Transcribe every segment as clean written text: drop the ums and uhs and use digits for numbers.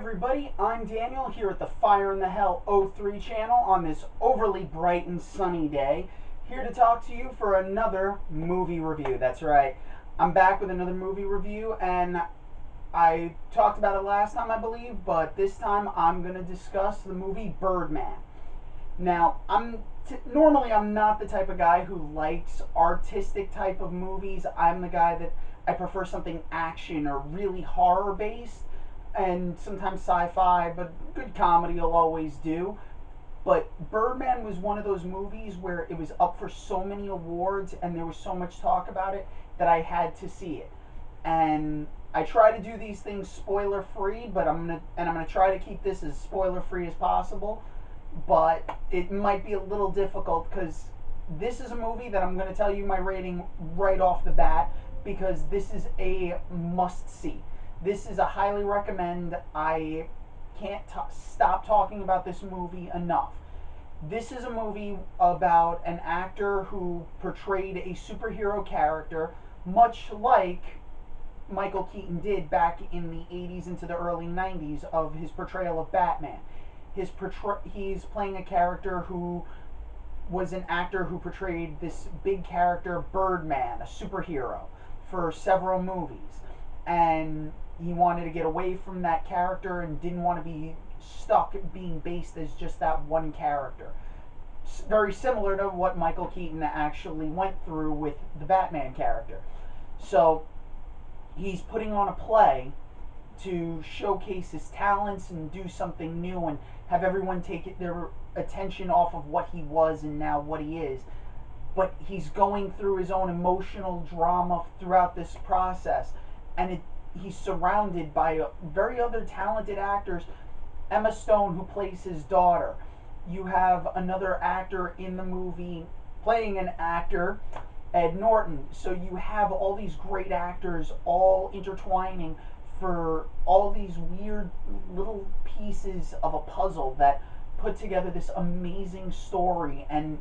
everybody, I'm Daniel here at the Fire in the Hell '03 channel on this overly bright and sunny day, here to talk to you for another movie review. That's right, I'm back with another movie review, and I talked about it last time, I believe, but this time I'm going to discuss the movie Birdman. Now, normally I'm not the type of guy who likes artistic type of movies. I'm the guy that I prefer something action or really horror based, and sometimes sci-fi, but good comedy will always do. But Birdman was one of those movies where it was up for so many awards and there was so much talk about it that I had to see it. And I try to do these things spoiler free, but I'm gonna try to keep this as spoiler free as possible. But it might be a little difficult because this is a movie that I'm going to tell you my rating right off the bat, because this is a must see. This is a highly recommend. I can't stop talking about this movie enough. This is a movie about an actor who portrayed a superhero character, much like Michael Keaton did back in the 80s into the early 90s of his portrayal of Batman. He's playing a character who was an actor who portrayed this big character, Birdman, a superhero, for several movies. And he wanted to get away from that character and didn't want to be stuck being based as just that one character. Very similar to what Michael Keaton actually went through with the Batman character. So he's putting on a play to showcase his talents and do something new and have everyone take their attention off of what he was and now what he is. But he's going through his own emotional drama throughout this process, and he's surrounded by very other talented actors. Emma Stone, who plays his daughter. You have another actor in the movie playing an actor, Ed Norton. So you have all these great actors all intertwining for all these weird little pieces of a puzzle that put together this amazing story. And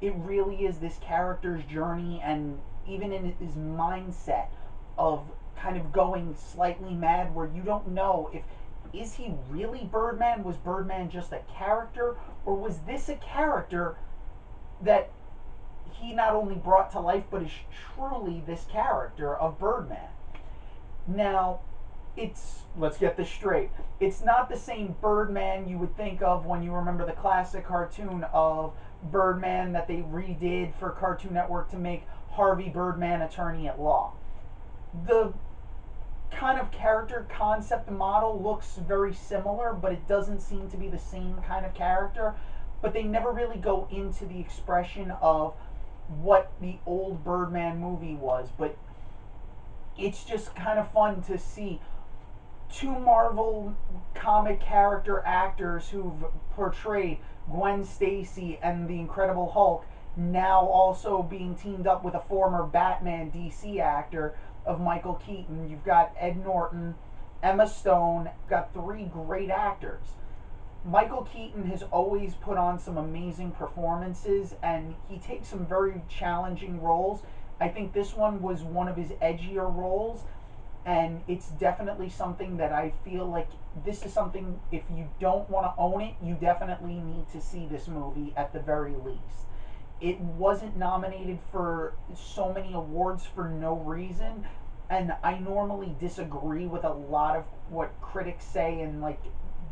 it really is this character's journey, and even in his mindset of kind of going slightly mad, where you don't know if is he really Birdman? Was Birdman just a character, or was this a character that he not only brought to life but is truly this character of Birdman? Now, let's get this straight. It's not the same Birdman you would think of when you remember the classic cartoon of Birdman that they redid for Cartoon Network to make Harvey Birdman attorney at law. The kind of character concept model looks very similar, but it doesn't seem to be the same kind of character. But they never really go into the expression of what the old Birdman movie was. But it's just kind of fun to see two Marvel comic character actors who've portrayed Gwen Stacy and the Incredible Hulk now also being teamed up with a former Batman DC actor of Michael Keaton. You've got Ed Norton, Emma Stone. You've got three great actors. Michael Keaton has always put on some amazing performances, and he takes some very challenging roles. I think this one was one of his edgier roles, and it's definitely something that I feel like this is something, if you don't want to own it, you definitely need to see this movie at the very least. It wasn't nominated for so many awards for no reason, and I normally disagree with a lot of what critics say and like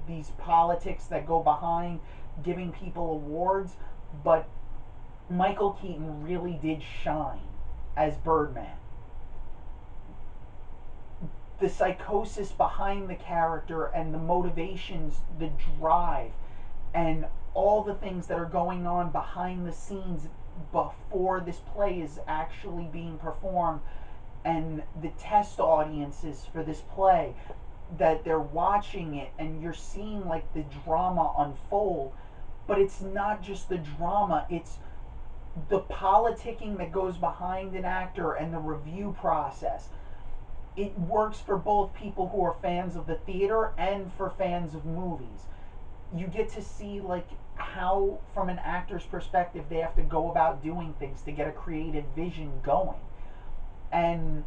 these politics that go behind giving people awards, but Michael Keaton really did shine as Birdman. The psychosis behind the character and the motivations, the drive, and all the things that are going on behind the scenes before this play is actually being performed, and the test audiences for this play that they're watching it, and you're seeing like the drama unfold. But it's not just the drama, it's the politicking that goes behind an actor and the review process. It works for both people who are fans of the theater and for fans of movies. You get to see like how, from an actor's perspective, they have to go about doing things to get a creative vision going. And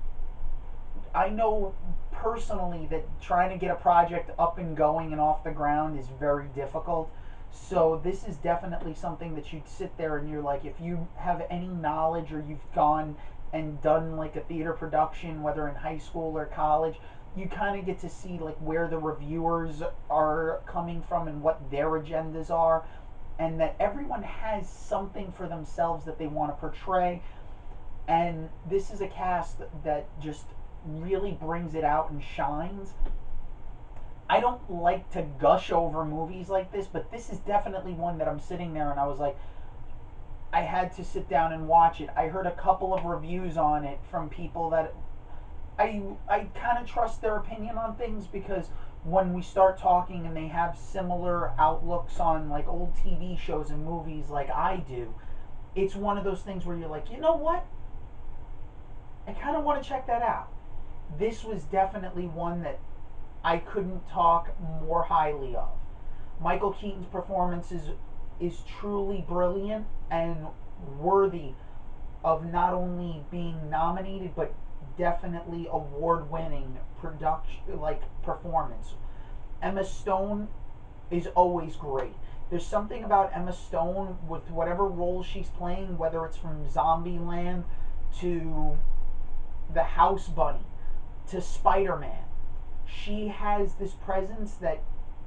I know personally that trying to get a project up and going and off the ground is very difficult. So this is definitely something that you'd sit there and you're like, if you have any knowledge or you've gone and done like a theater production, whether in high school or college, you kind of get to see like where the reviewers are coming from and what their agendas are, and that everyone has something for themselves that they want to portray. And this is a cast that just really brings it out and shines. I don't like to gush over movies like this, but this is definitely one that I'm sitting there and I was like, I had to sit down and watch it. I heard a couple of reviews on it from people that I kind of trust their opinion on things, because when we start talking and they have similar outlooks on like old TV shows and movies like I do, it's one of those things where you're like, you know what? I kind of want to check that out. This was definitely one that I couldn't talk more highly of. Michael Keaton's performance is truly brilliant and worthy of not only being nominated but definitely award-winning production like performance. Emma Stone is always great. There's something about Emma Stone with whatever role she's playing, whether it's from Zombieland to the House Bunny to Spider-Man. She has this presence that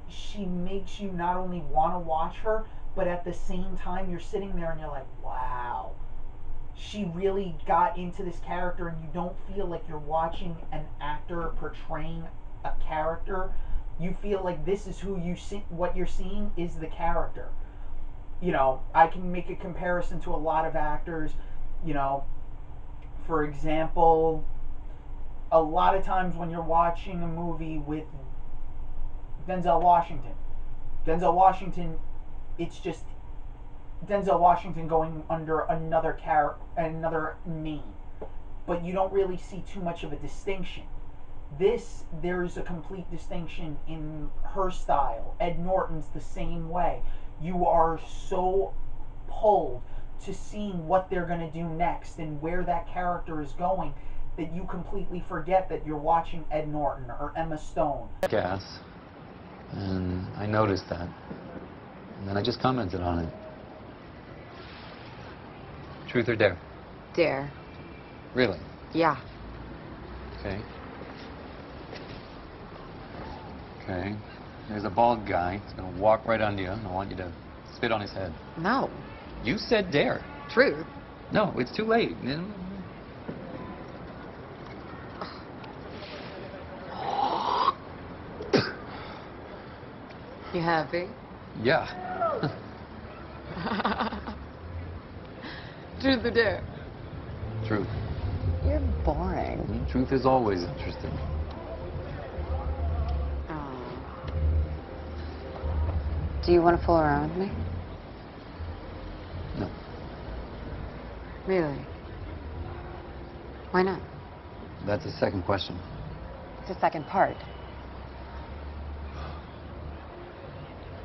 she makes you not only want to watch her, but at the same time you're sitting there and you're like, wow, she really got into this character, and you don't feel like you're watching an actor portraying a character. You feel like this is who you see, what you're seeing is the character. You know, I can make a comparison to a lot of actors. You know, for example, a lot of times when you're watching a movie with Denzel Washington, Denzel Washington, it's just Denzel Washington going under another name, but you don't really see too much of a distinction. There's a complete distinction in her style. Ed Norton's the same way. You are so pulled to seeing what they're going to do next and where that character is going that you completely forget that you're watching Ed Norton or Emma Stone. Gas, and I noticed that, and then I just commented on it. Truth or dare? Dare. Really? Yeah. Okay. Okay. There's a bald guy. He's gonna walk right onto you, and I want you to spit on his head. No. You said dare. Truth. No, it's too late. You happy? Yeah. Truth or dare? Truth. You're boring. Truth is always interesting. Oh. Do you want to fool around with me? No. Really? Why not? That's the second question. It's the second part.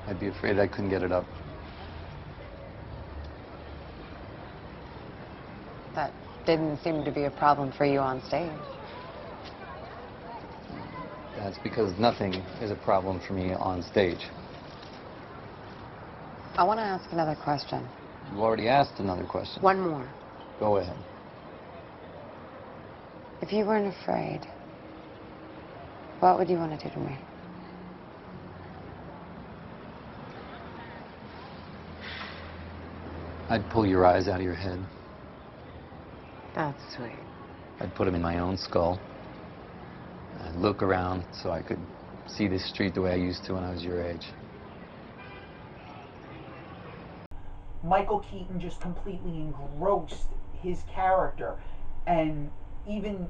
I'd be afraid I couldn't get it up. That didn't seem to be a problem for you on stage. That's because nothing is a problem for me on stage. I want to ask another question. You already asked another question. One more. Go ahead. If you weren't afraid, what would you want to do to me? I'd pull your eyes out of your head. That's sweet. I'd put them in my own skull. I'd look around so I could see this street the way I used to when I was your age. Michael Keaton just completely engrossed his character, and even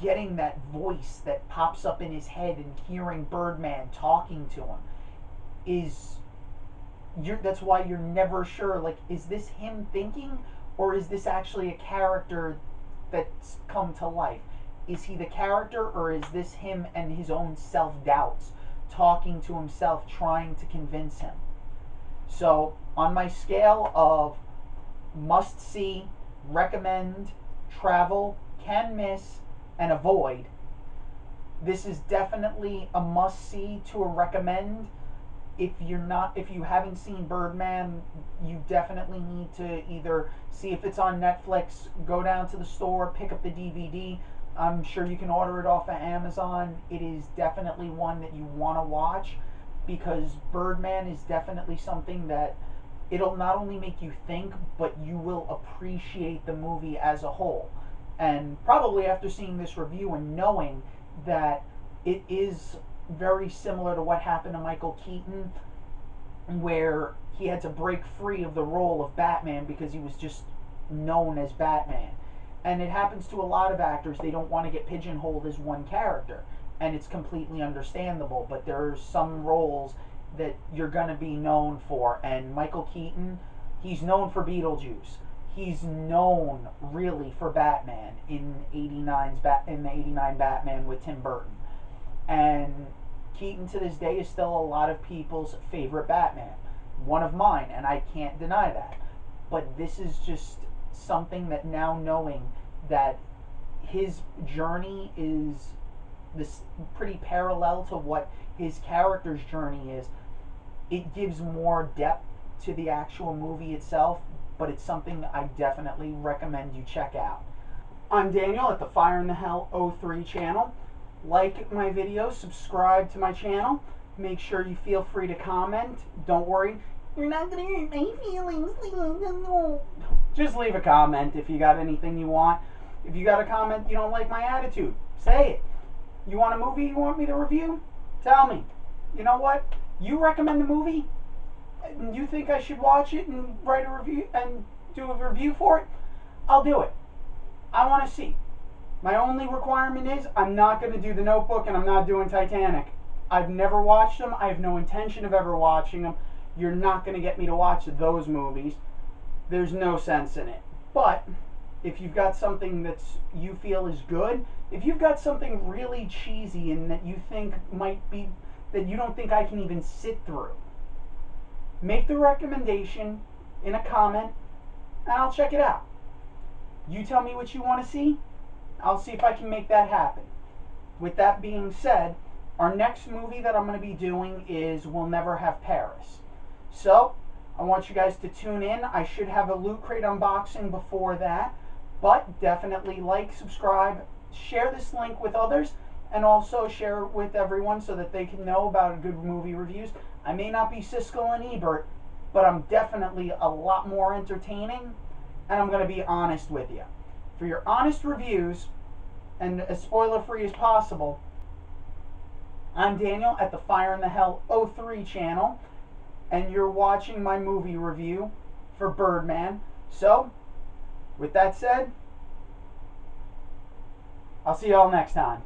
getting that voice that pops up in his head and hearing Birdman talking to him is that's why you're never sure, like, is this him thinking, or is this actually a character that's come to life? Is he the character, or is this him and his own self-doubts talking to himself, trying to convince him? So on my scale of must see, recommend, travel, can miss, and avoid, This is definitely a must-see to a recommend. If you haven't seen Birdman, you definitely need to either see if it's on Netflix, go down to the store, pick up the DVD. I'm sure you can order it off of Amazon. It is definitely one that you want to watch, because Birdman is definitely something that it'll not only make you think, but you will appreciate the movie as a whole. And probably after seeing this review and knowing that it is very similar to what happened to Michael Keaton, where he had to break free of the role of Batman because he was just known as Batman. And it happens to a lot of actors. They don't want to get pigeonholed as one character. And it's completely understandable. But there are some roles that you're going to be known for. And Michael Keaton, he's known for Beetlejuice. He's known really for Batman in in the '89 Batman with Tim Burton. And Keaton to this day is still a lot of people's favorite Batman. One of mine, and I can't deny that. But this is just something that, now knowing that his journey is this pretty parallel to what his character's journey is, it gives more depth to the actual movie itself, but it's something I definitely recommend you check out. I'm Daniel at the Fire in the Hell 03 channel. Like my videos, subscribe to my channel. Make sure you feel free to comment. Don't worry, you're not going to hurt my feelings. Just leave a comment if you got anything you want. If you got a comment you don't like my attitude, say it. You want a movie you want me to review? Tell me. You know what? You recommend the movie, and you think I should watch it and write a review and do a review for it, I'll do it. I want to see. My only requirement is I'm not going to do The Notebook, and I'm not doing Titanic. I've never watched them. I have no intention of ever watching them. You're not going to get me to watch those movies. There's no sense in it. But if you've got something that you feel is good, if you've got something really cheesy and that you think might be, that you don't think I can even sit through, make the recommendation in a comment, and I'll check it out. You tell me what you want to see, I'll see if I can make that happen. With that being said, our next movie that I'm going to be doing is We'll Never Have Paris. So, I want you guys to tune in. I should have a Loot Crate unboxing before that. But definitely like, subscribe, share this link with others, and also share it with everyone so that they can know about good movie reviews. I may not be Siskel and Ebert, but I'm definitely a lot more entertaining, and I'm going to be honest with you. For your honest reviews, and as spoiler-free as possible, I'm Daniel at the Fire in the Hell 03 channel, and you're watching my movie review for Birdman. So, with that said, I'll see y'all next time.